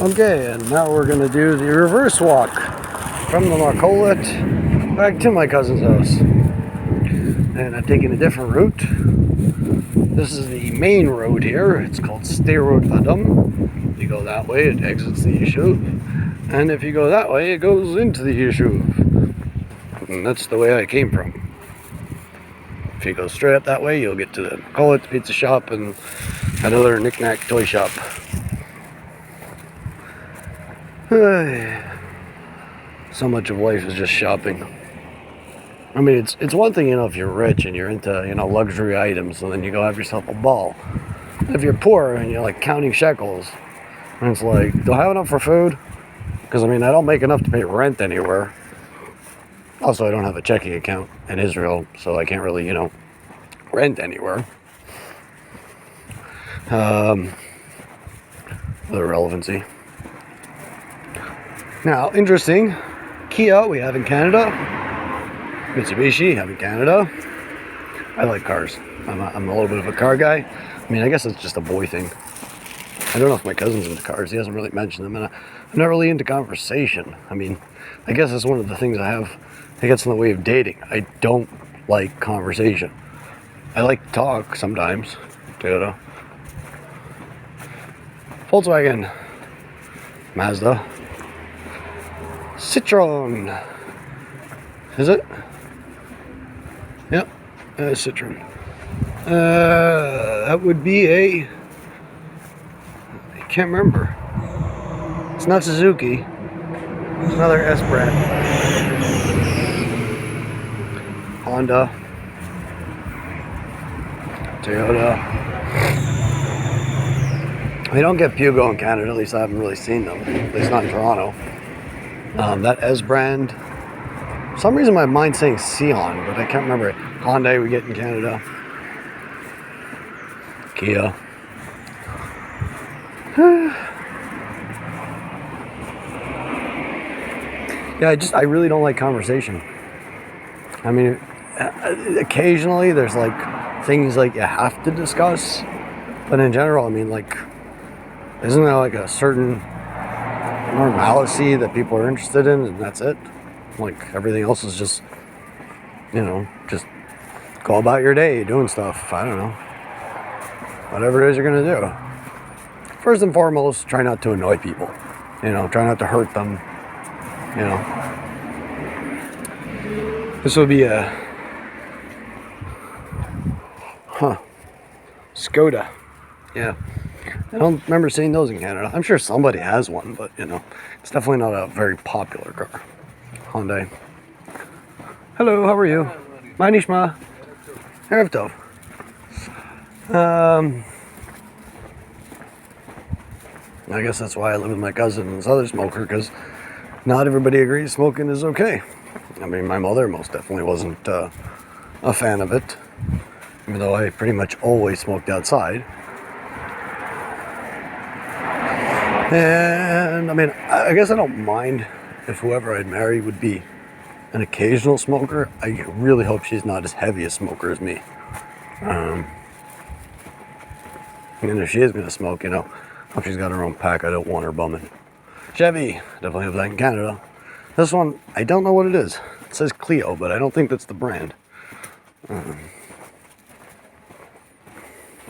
Okay, and now we're going to do the reverse walk from the makolet back to my cousin's house. And I'm taking a different route. This is the main road here. It's called State Road Adam. You go that way, it exits the Yishuv. And if you go that way, it goes into the Yishuv. And that's the way I came from. If you go straight up that way, you'll get to the makolet pizza shop and another knick-knack toy shop. So much of life is just shopping. I mean, it's one thing, if you're rich and you're into, luxury items, so then you go have yourself a ball. If you're poor and you're like counting shekels, and it's like, do I have enough for food? Because I don't make enough to pay rent anywhere. Also, I don't have a checking account in Israel, so I can't really, rent anywhere. Other relevancy. Now, interesting, Kia we have in Canada, Mitsubishi have in Canada. I like cars. I'm a little bit of a car guy. I guess it's just a boy thing. I don't know if my cousin's into cars. He hasn't really mentioned them, and I'm not really into conversation. I guess that's one of the things I have that gets in the way of dating. I don't like conversation. I like to talk sometimes. Toyota. Volkswagen. Mazda. Citroen. Is it? Yep. Citroen. That would be I can't remember. It's not Suzuki. It's another S brand. Honda. Toyota. They don't get Pugo in Canada, at least I haven't really seen them. At least not in Toronto. That S brand. For some reason my mind's saying Sion, but I can't remember it. Hyundai we get in Canada. Kia. Yeah, I really don't like conversation. Occasionally there's things you have to discuss, but in general, isn't there a certain normalcy that people are interested in, and that's it? Everything else is just just go about your day doing stuff. I don't know, whatever it is you're gonna do. First and foremost, try not to annoy people. Try not to hurt them. This would be a Skoda. Yeah, I don't remember seeing those in Canada. I'm sure somebody has one, but it's definitely not a very popular car. Hyundai. Hello, how are you? My nishma. Erev tov. I guess that's why I live with my cousin and this other smoker, because not everybody agrees smoking is okay. My mother most definitely wasn't a fan of it, even though I pretty much always smoked outside. And I guess I don't mind if whoever I'd marry would be an occasional smoker. I really hope she's not as heavy a smoker as me. And if she is going to smoke, hope she's got her own pack. I don't want her bumming. Chevy, definitely have that in Canada. This one, I don't know what it is. It says Clio, but I don't think that's the brand.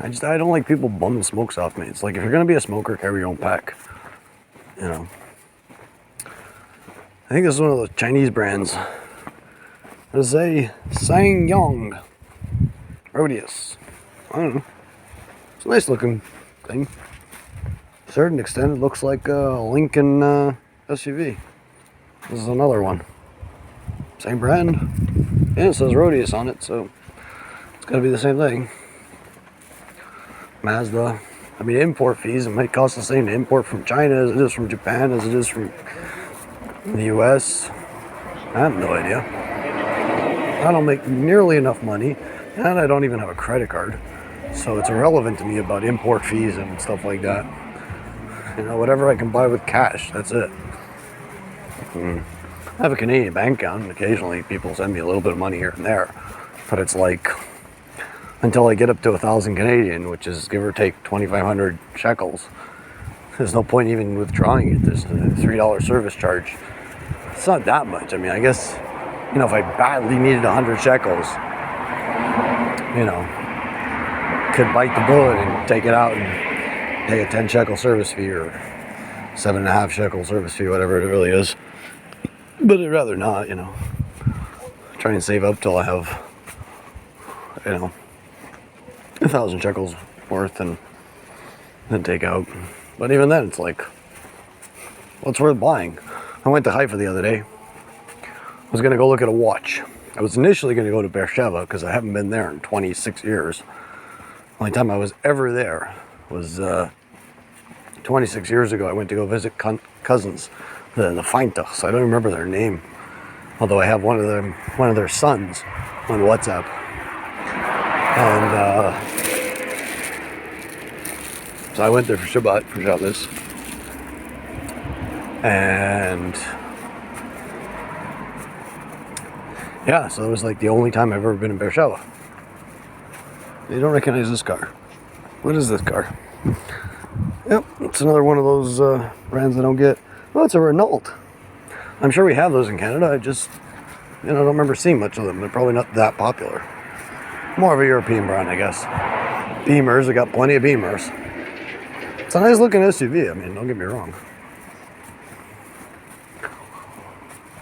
I don't like people bumming smokes off me. It's if you're going to be a smoker, carry your own pack. I think this is one of those Chinese brands. There's a SsangYong Rodius. I don't know. It's a nice looking thing. To a certain extent, it looks like a Lincoln SUV. This is another one. Same brand. Yeah, it says Rodius on it, so it's gotta be the same thing. Mazda. Import fees, it might cost the same to import from China as it is from Japan, as it is from the US. I have no idea. I don't make nearly enough money, and I don't even have a credit card. So it's irrelevant to me about import fees and stuff like that. Whatever I can buy with cash, that's it. I have a Canadian bank account, and occasionally people send me a little bit of money here and there. But it's until I get up to 1,000 Canadian, which is give or take 2,500 shekels, there's no point even withdrawing it. There's a $3 service charge. It's not that much. I mean, I guess, you know, if I badly needed 100 shekels, you know, could bite the bullet and take it out and pay a 10 shekel service fee or 7.5 shekel service fee, whatever it really is. But I'd rather not, you know. Try and save up till I have, you know, 1,000 shekels worth and then take out. But even then, it's like, what's worth buying? I went to Haifa the other day. I was going to go look at a watch. I was initially going to go to Beersheba because I haven't been there in 26 years. The only time I was ever there was 26 years ago. I went to go visit cousins, the Feintuchs. I don't remember their name, although I have one of their sons on WhatsApp. And so I went there for Shabbat, for Shabbos. And yeah, so it was like the only time I've ever been in Beersheba. You don't recognize this car. What is this car? Yep, it's another one of those brands I don't get. Oh, it's a Renault. I'm sure we have those in Canada. I just, you know, don't remember seeing much of them. They're probably not that popular. More of a European brand, I guess. Beamers, I got plenty of Beamers. It's a nice looking SUV, I mean, don't get me wrong.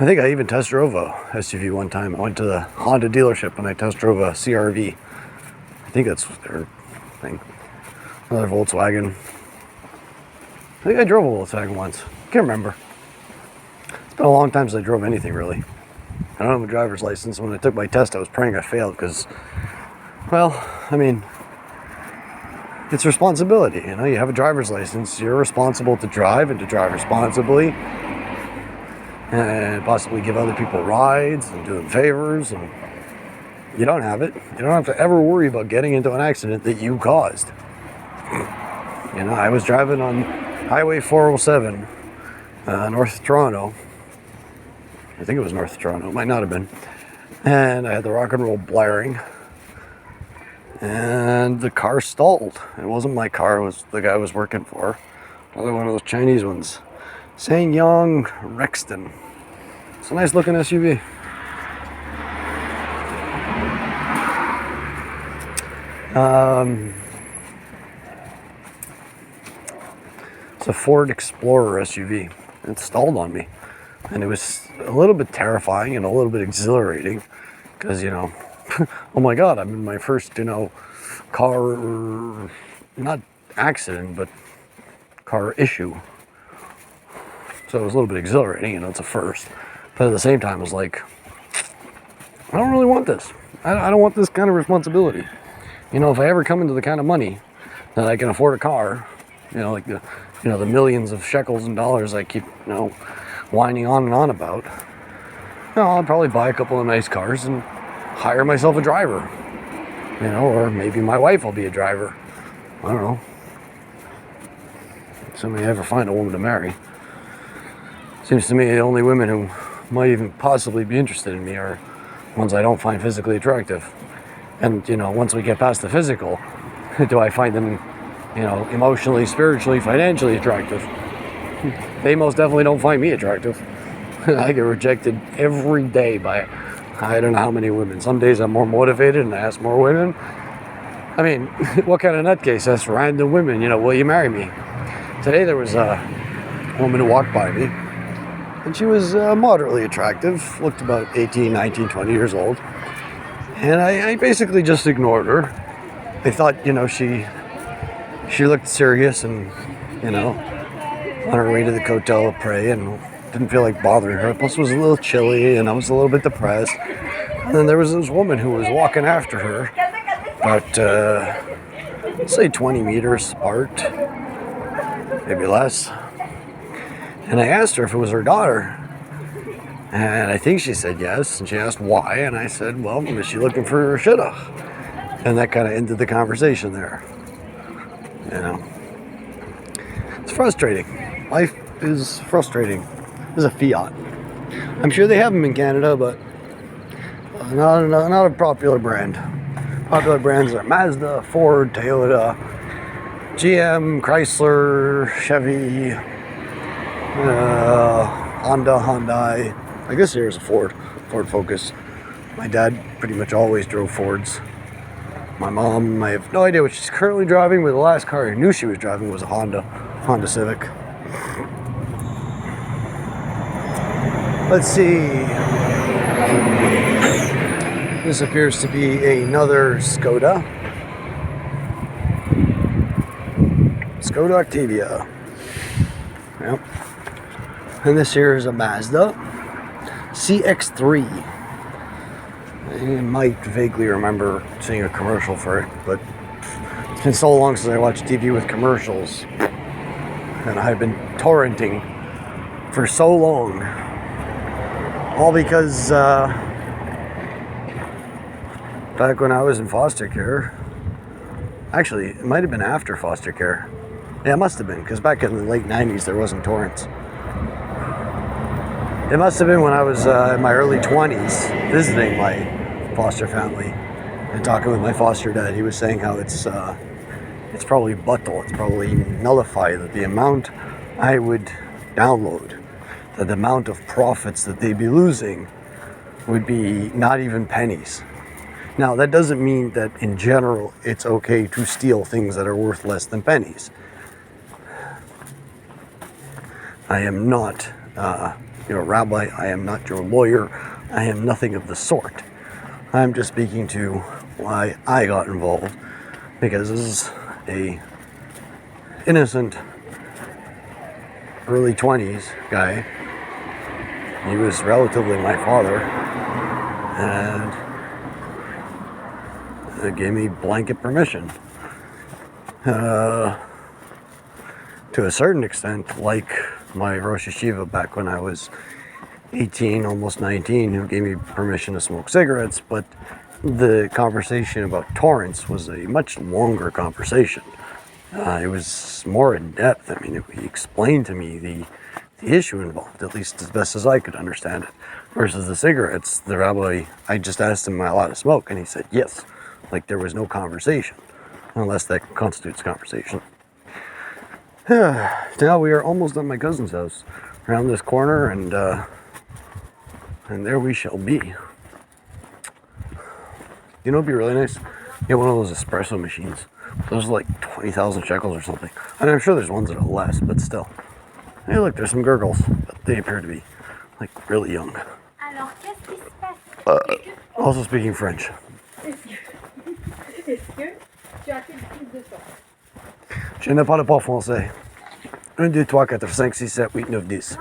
I think I even test drove a SUV one time. I went to the Honda dealership and I test drove a CR-V. I think that's their thing. Another Volkswagen. I think I drove a Volkswagen once. Can't remember. It's been a long time since I drove anything, really. I don't have a driver's license. When I took my test, I was praying I failed because, well, I mean, it's responsibility. You know, you have a driver's license. You're responsible to drive and to drive responsibly and possibly give other people rides and do them favors. And you don't have it. You don't have to ever worry about getting into an accident that you caused. You know, I was driving on Highway 407, North Toronto. I think it was North Toronto. It might not have been. And I had the rock and roll blaring. And the car stalled. It wasn't my car. It was the guy I was working for. Another one of those Chinese ones. SsangYong Rexton. It's a nice looking SUV. It's a Ford Explorer SUV. It stalled on me. And it was a little bit terrifying and a little bit exhilarating. Because, you know, oh my God, I'm in my first, you know, car, not accident, but car issue. So it was a little bit exhilarating, you know, it's a first. But at the same time, it was like, I don't really want this. I don't want this kind of responsibility. You know, if I ever come into the kind of money that I can afford a car, you know, like the, you know, the millions of shekels and dollars I keep, you know, whining on and on about, you know, I'll probably buy a couple of nice cars and hire myself a driver. You know, or maybe my wife will be a driver. I don't know. Assuming I ever find a woman to marry. Seems to me the only women who might even possibly be interested in me are ones I don't find physically attractive. And, you know, once we get past the physical, do I find them, you know, emotionally, spiritually, financially attractive? They most definitely don't find me attractive. I get rejected every day by I don't know how many women. Some days I'm more motivated and I ask more women. I mean, what kind of nutcase asks random women, you know, will you marry me? Today there was a woman who walked by me and she was moderately attractive, looked about 18, 19, 20 years old. And I basically just ignored her. I thought, you know, she looked serious and, you know, on her way to the Kotel of Prey and didn't feel like bothering her. Plus it was a little chilly and I was a little bit depressed. And then there was this woman who was walking after her, about, say 20 meters apart, maybe less. And I asked her if it was her daughter. And I think she said yes. And she asked why. And I said, well, is she looking for her shidduch? And that kind of ended the conversation there. You know, it's frustrating. Life is frustrating. There's a Fiat. I'm sure they have them in Canada, but not a popular brand. Popular brands are Mazda, Ford, Toyota, GM, Chrysler, Chevy, Honda, Hyundai. I guess here's a Ford Focus. My dad pretty much always drove Fords. My mom, I have no idea what she's currently driving, but the last car I knew she was driving was a Honda Civic. Let's see. This appears to be another Skoda Octavia. Yep. And this here is a Mazda CX-3. I might vaguely remember seeing a commercial for it, but it's been so long since I watched TV with commercials, and I've been torrenting for so long, all because back when I was in foster care, actually it might have been after foster care, yeah, it must have been, because back in the late 90s there wasn't torrents. It must have been when I was in my early 20s visiting my foster family and talking with my foster dad. He was saying how it's probably buttle, it's probably nullified, that the amount I would download, that the amount of profits that they'd be losing would be not even pennies. Now that doesn't mean that in general it's okay to steal things that are worth less than pennies. I am not your rabbi, I am not your lawyer, I am nothing of the sort. I'm just speaking to why I got involved, because this is a innocent early 20s guy. He was relatively my father, and it gave me blanket permission. To a certain extent, like my Rosh Hashiva back when I was 18, almost 19, who gave me permission to smoke cigarettes, but the conversation about torrents was a much longer conversation. It was more in depth. I mean, he explained to me the issue involved, at least as best as I could understand it. Versus the cigarettes, the rabbi, I just asked him, am I allowed to smoke? And he said yes. Like there was no conversation, unless that constitutes conversation. Now we are almost at my cousin's house, around this corner, and there we shall be. You know, it'd be really nice. Get one of those espresso machines. Those are like 20,000 shekels or something. And I'm sure there's ones that are less, but still. Hey, look, there's some gurgles, but they appear to be like really young. Also speaking French. Je ne parle pas français. 1, 2, 3, 4, 5, 6, 7, 8, 9, 10.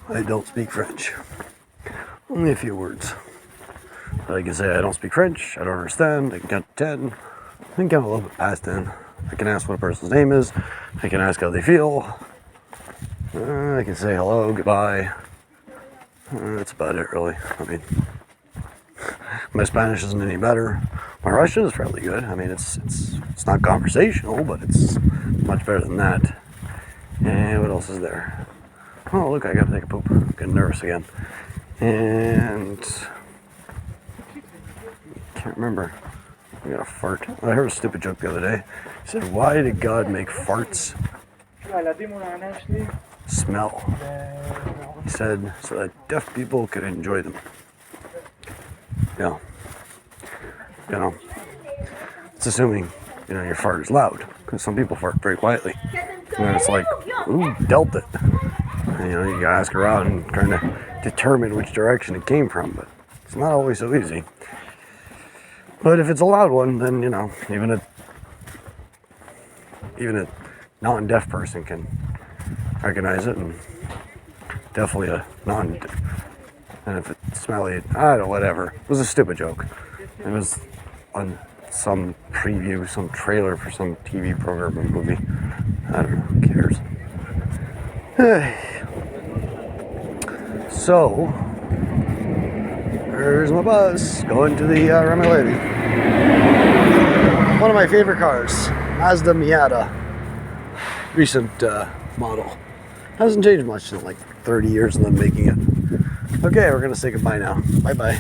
I don't speak French. Only a few words. But I can say I don't speak French, I don't understand, I can count to 10. I can count a little bit past 10. I can ask what a person's name is. I can ask how they feel. I can say hello, goodbye. That's about it, really. I mean, my Spanish isn't any better. My Russian is fairly good. I mean, it's not conversational, but it's much better than that. And what else is there? Oh, look, I gotta take a poop. I'm getting nervous again. And can't remember. I got a fart. I heard a stupid joke the other day. He said, why did God make farts smell? He said, so that deaf people could enjoy them. Yeah. You know, it's assuming, you know, your fart is loud, because some people fart very quietly. And then it's like, ooh, dealt it. And, you know, you gotta ask around and trying to determine which direction it came from, but it's not always so easy. But if it's a loud one, then, you know, even a non-deaf person can recognize it, and definitely a and if it's smelly, I don't know, whatever. It was a stupid joke. It was on some preview, some trailer for some TV program or movie. I don't know, who cares? So, there's my bus going to the Remy Levy. One of my favorite cars, Mazda Miata, recent model. Hasn't changed much in like 30 years of them making it. Okay, we're gonna say goodbye now. Bye bye.